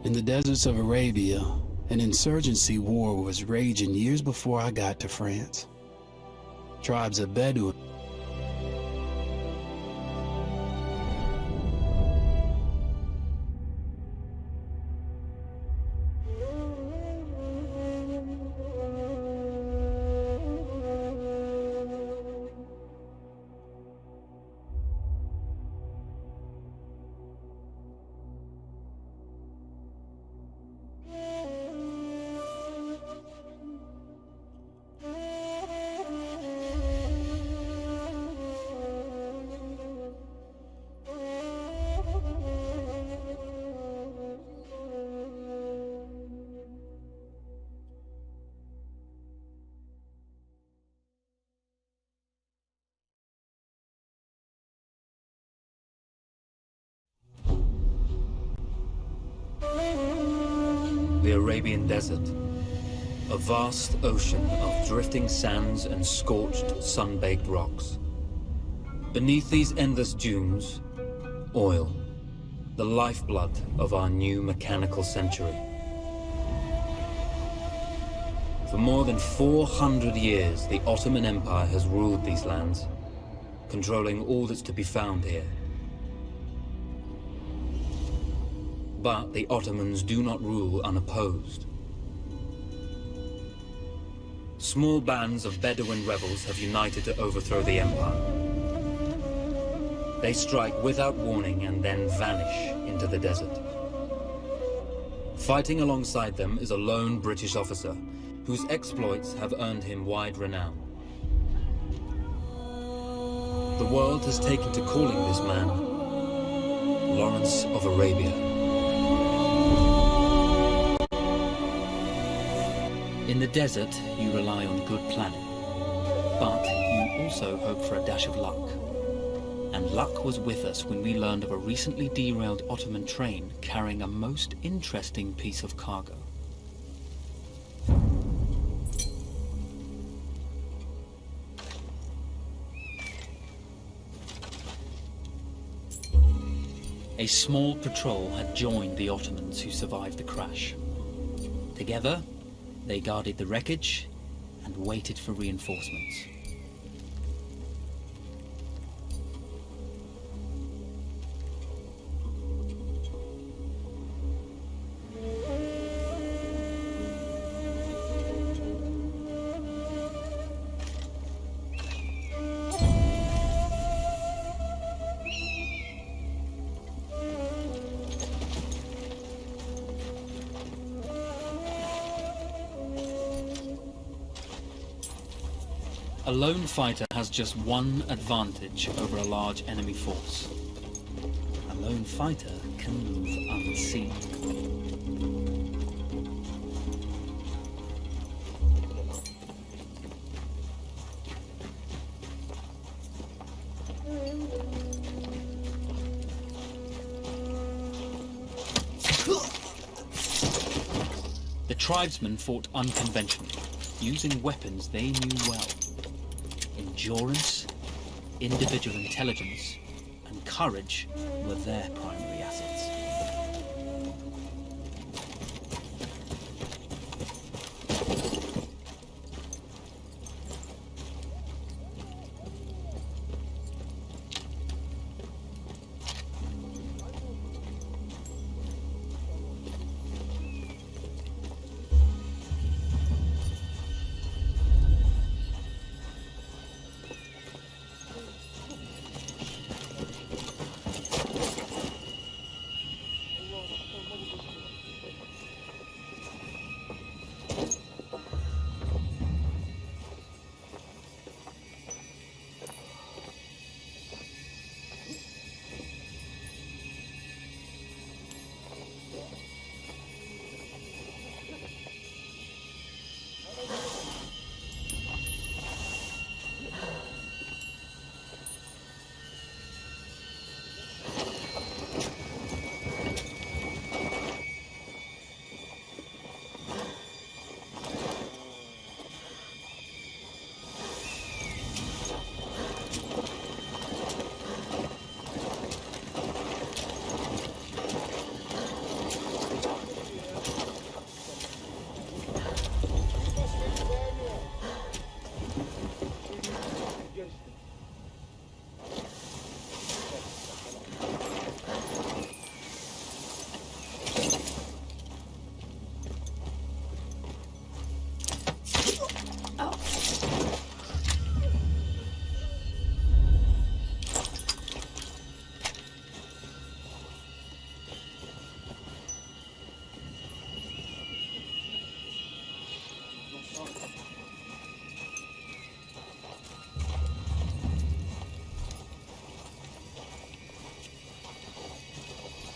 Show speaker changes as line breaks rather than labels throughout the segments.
In the deserts of Arabia, an insurgency war was raging years before I got to France. Tribes of Bedouin.
The Arabian Desert, a vast ocean of drifting sands and scorched, sun-baked rocks. Beneath these endless dunes, oil, the lifeblood of our new mechanical century. For more than 400 years, the Ottoman Empire has ruled these lands, controlling all that's to be found here. But the Ottomans do not rule unopposed. Small bands of Bedouin rebels have united to overthrow the empire. They strike without warning and then vanish into the desert. Fighting alongside them is a lone British officer, whose exploits have earned him wide renown. The world has taken to calling this man Lawrence of Arabia. In the desert, you rely on good planning, but you also hope for a dash of luck. And luck was with us when we learned of a recently derailed Ottoman train carrying a most interesting piece of cargo. A small patrol had joined the Ottomans who survived the crash. Together, they guarded the wreckage and waited for reinforcements. A lone fighter has just one advantage over a large enemy force. A lone fighter can move unseen. The tribesmen fought unconventionally, using weapons they knew well. Endurance, individual intelligence, and courage were their primary assets.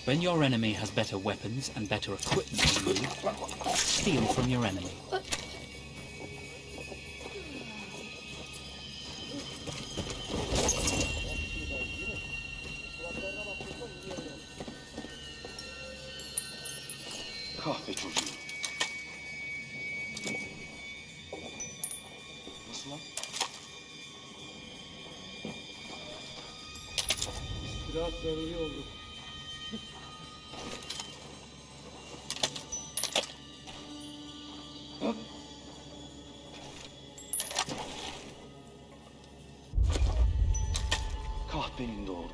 When your enemy has better weapons and better equipment than you, steal from your enemy.
Kahpe çocuğu. Nasıl lan?
Biraz zaruri oldu.
Kahpenin doğurdu.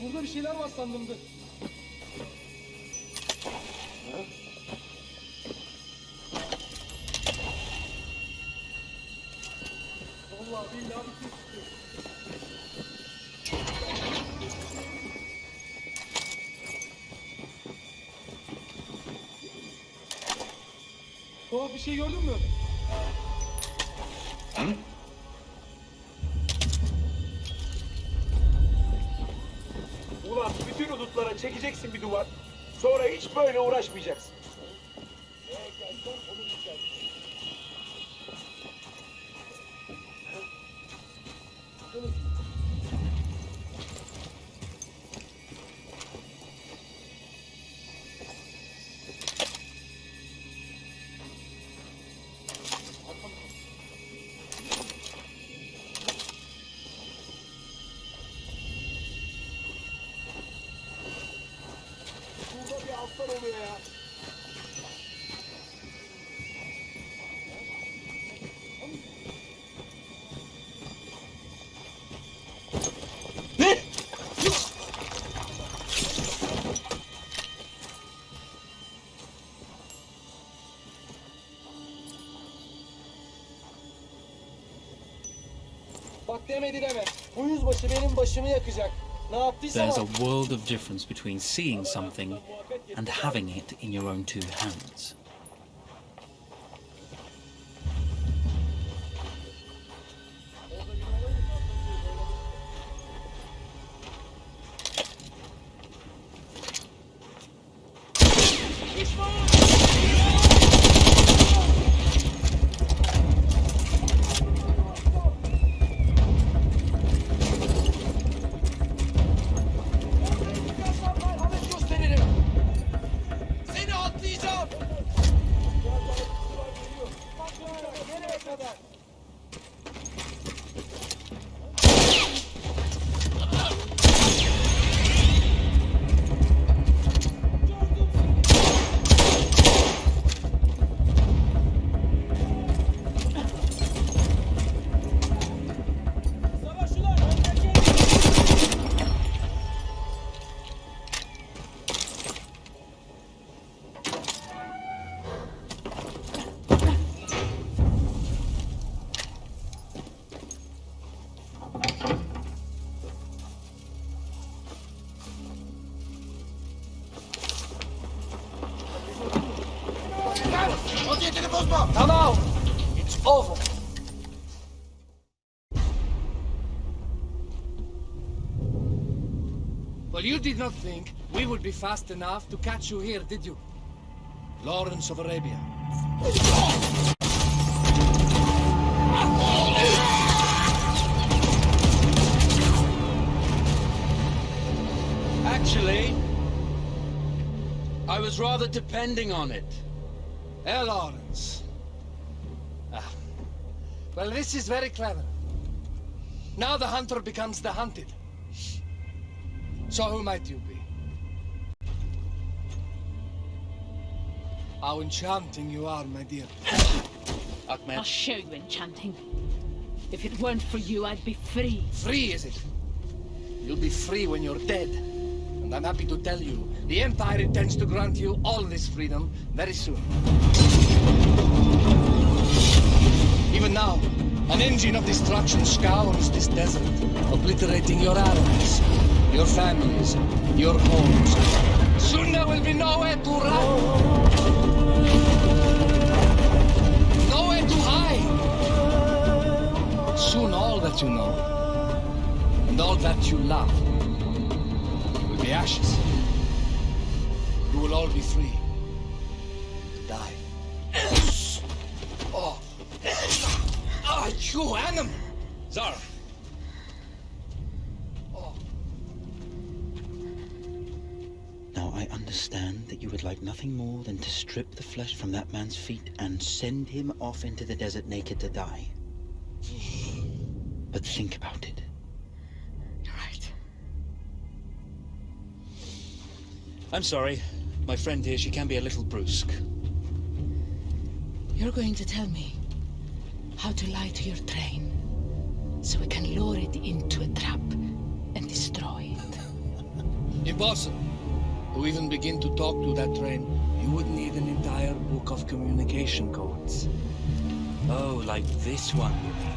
Burada bir şeyler var sandımdı. Vallahi billahi bir şey çıkıyor. Tuhaf bir şey gördün mü?
Hı?
Ulan bütün hudutlara çekeceksin bir duvar. Sonra hiç böyle uğraşmayacaksın. Burada bir altlar oluyor ya.
Ne?
Bak demedi deme. Bu yüzbaşı benim başımı yakacak. Ne yaptıysa
There's a
bak.
world of difference between seeing something and having it in your own two hands.
Merhamet gösteririm. Seni atlayacağım. Nereye kadar? Savaşçılar,
Vaziyetini bozma.
Tamam. It's over. Well, you did not think we would be fast enough to catch you here, did you? Lawrence of Arabia.
Actually, I was rather depending on it.
Lawrence. Well, this is very clever. Now the hunter becomes the hunted. So who might you be? How enchanting you are, my dear.
Ahmed,
I'll show you enchanting. If it weren't for you, I'd be free.
Free, is it? You'll be free when you're dead. And I'm happy to tell you, the Empire intends to grant you all this freedom very soon. Even now, an engine of destruction scours this desert, obliterating your animals, your families, your homes. Soon there will be nowhere to run. Nowhere to hide. Soon all that you know, and all that you love, will be ashes. You will all be free to die. Oh. Ah, you animal!
Zara!
Now I understand that you would like nothing more than to strip the flesh from that man's feet and send him off into the desert naked to die. But think about it.
You're right.
I'm sorry. My friend here, she can be a little brusque.
You're going to tell me how to lie to your train so we can lure it into a trap and destroy it.
Impossible. To even begin to talk to that train, you would need an entire book of communication codes.
Oh, like this one, you mean?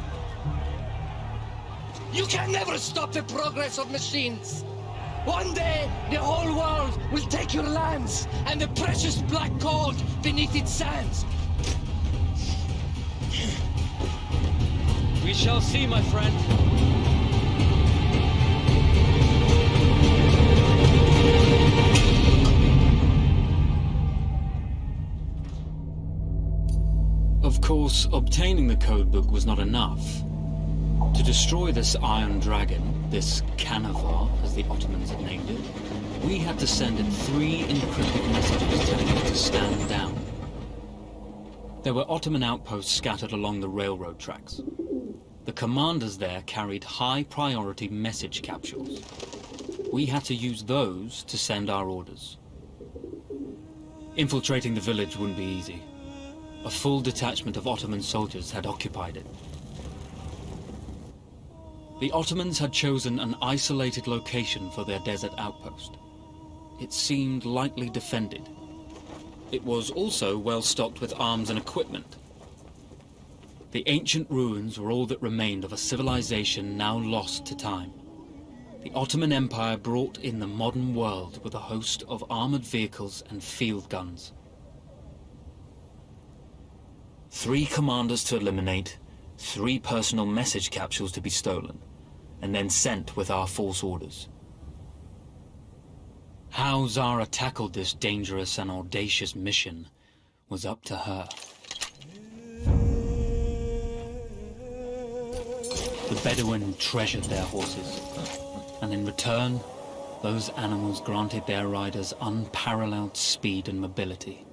You can never stop the progress of machines. One day, the whole world will take your lands and the precious black gold beneath its sands.
We shall see, my friend. Of course, obtaining the codebook was not enough. To destroy this Iron Dragon, this Canavar, as the Ottomans had named it, we had to send it 3 encrypted messages telling it to stand down. There were Ottoman outposts scattered along the railroad tracks. The commanders there carried high-priority message capsules. We had to use those to send our orders. Infiltrating the village wouldn't be easy. A full detachment of Ottoman soldiers had occupied it. The Ottomans had chosen an isolated location for their desert outpost. It seemed lightly defended. It was also well stocked with arms and equipment. The ancient ruins were all that remained of a civilization now lost to time. The Ottoman Empire brought in the modern world with a host of armored vehicles and field guns. 3 commanders to eliminate, 3 personal message capsules to be stolen, and then sent with our false orders. How Zara tackled this dangerous and audacious mission was up to her. The Bedouin treasured their horses, and in return, those animals granted their riders unparalleled speed and mobility.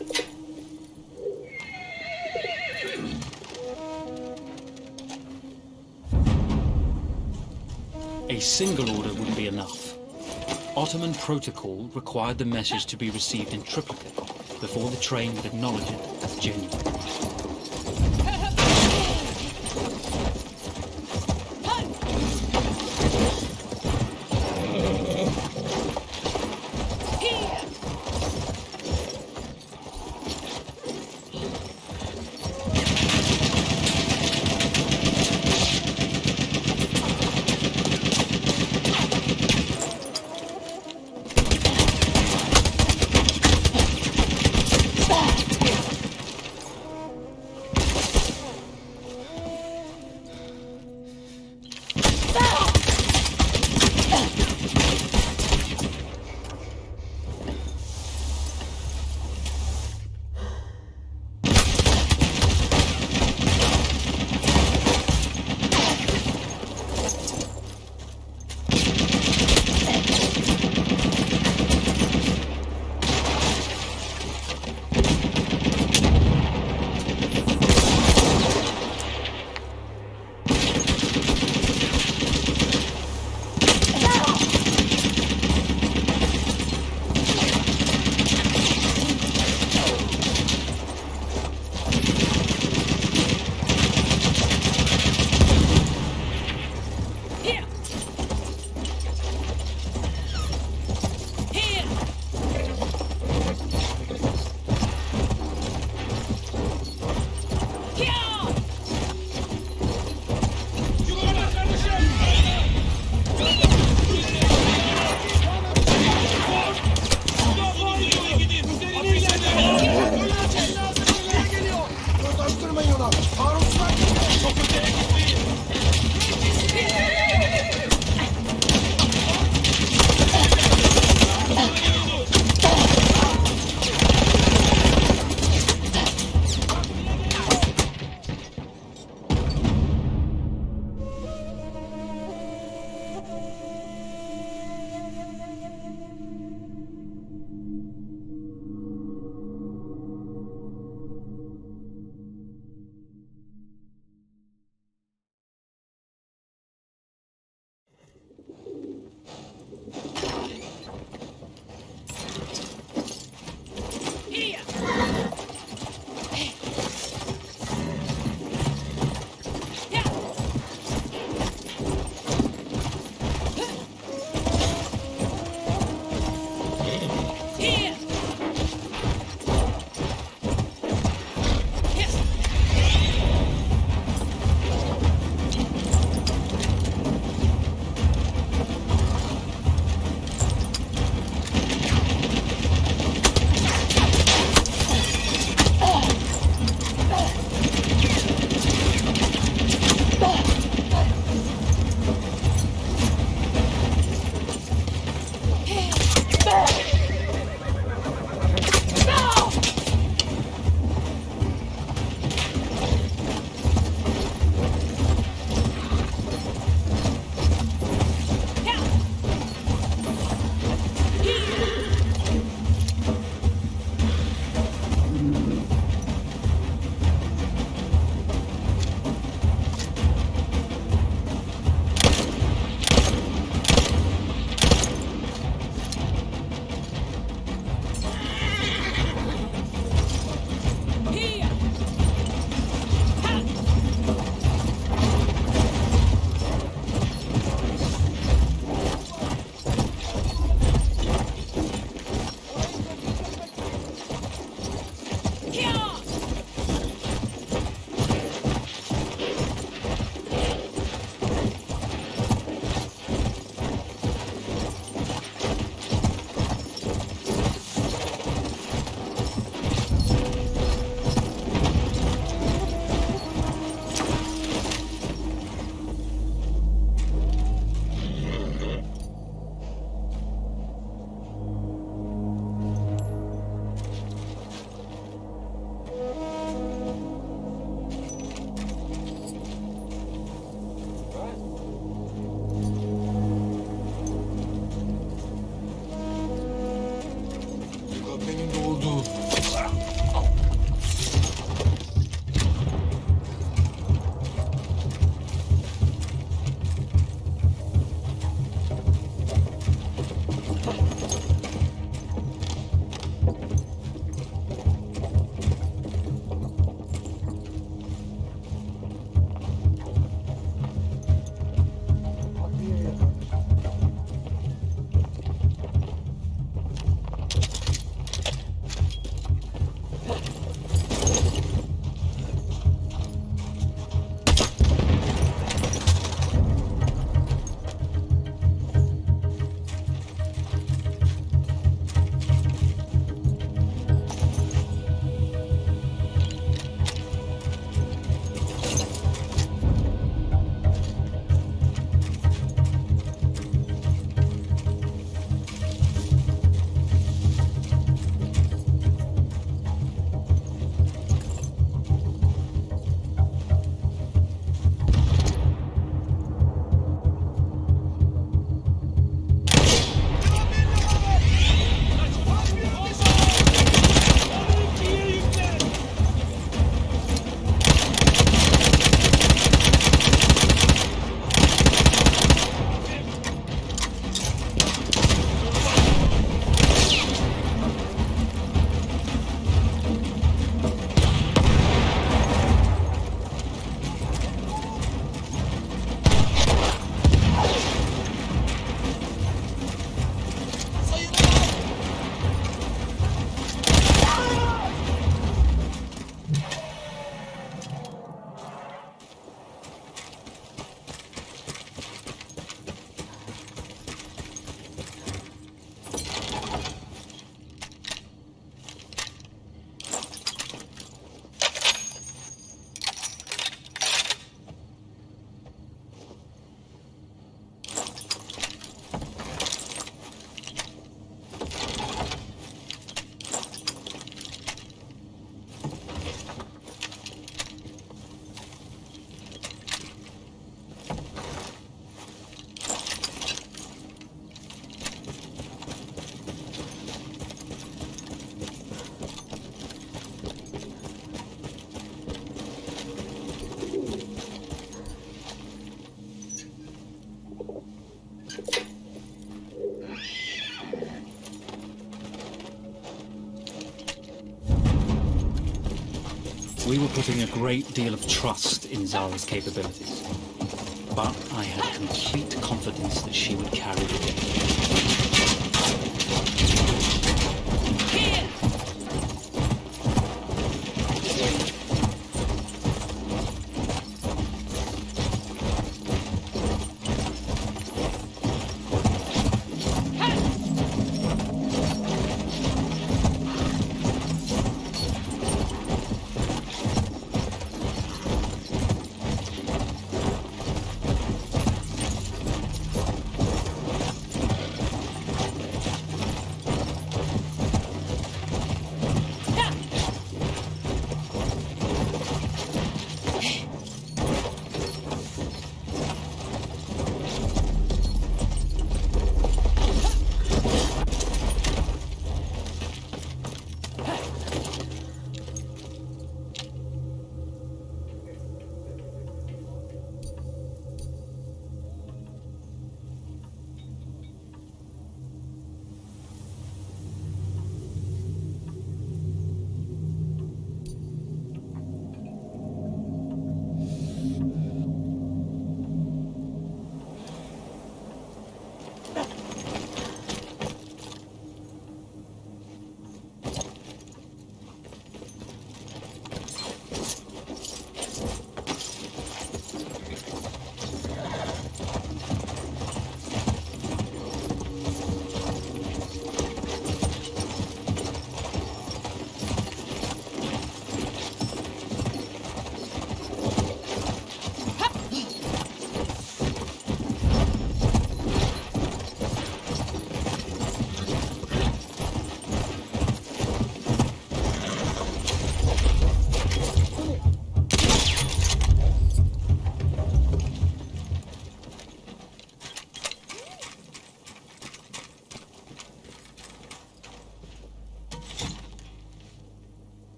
A single order wouldn't be enough. Ottoman protocol required the message to be received in triplicate before the train would acknowledge it as genuine. We were putting a great deal of trust in Zara's capabilities, but I had complete confidence that she would carry the day.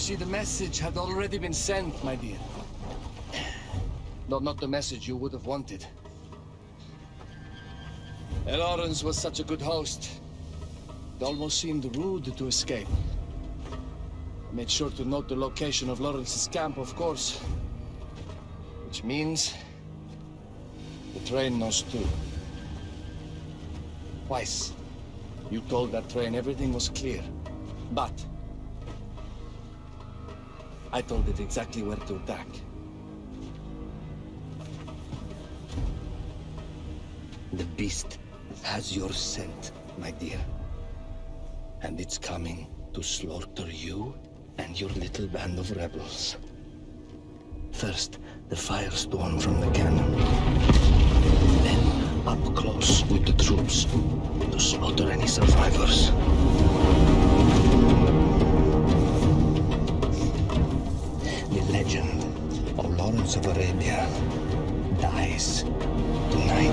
see, the message had already been sent, my dear. Not the message you would have wanted. Lawrence was such a good host. It almost seemed rude to escape. I made sure to note the location of Lawrence's camp, of course. Which means the train knows too. Twice, you told that train everything was clear. But I told it exactly where to attack. The beast has your scent, my dear. And it's coming to slaughter you and your little band of rebels. First, the firestorm from the cannon. Then, up close with the troops to slaughter any survivors. The legend of Lawrence of Arabia dies tonight.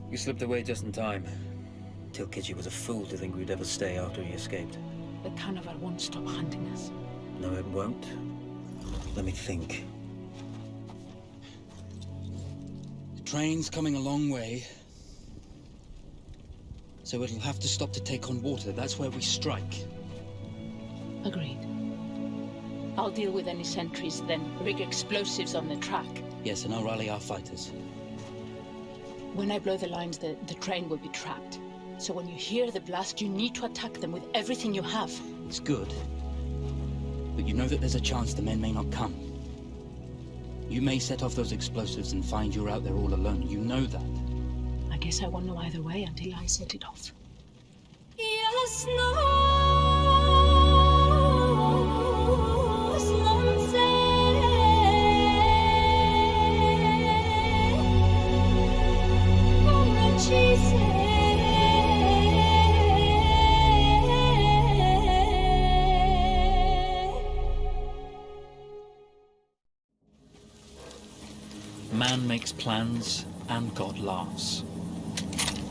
You slipped away just in time. Tilkitchi was a fool to think we'd ever stay after he escaped.
The carnival won't stop hunting us.
No, it won't. Let me think.
The train's coming a long way. So it'll have to stop to take on water. That's where we strike.
Agreed. I'll deal with any sentries, then rig explosives on the track.
Yes, and I'll rally our fighters.
When I blow the lines, the train will be trapped. So when you hear the blast, you need to attack them with everything you have.
It's good. But you know that there's a chance the men may not come. You may set off those explosives and find you're out there all alone. You know that.
I guess I won't know either way until I set it off.
Man makes plans, and God laughs.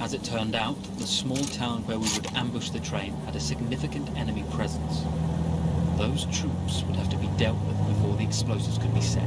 As it turned out, the small town where we would ambush the train had a significant enemy presence. Those troops would have to be dealt with before the explosives could be set.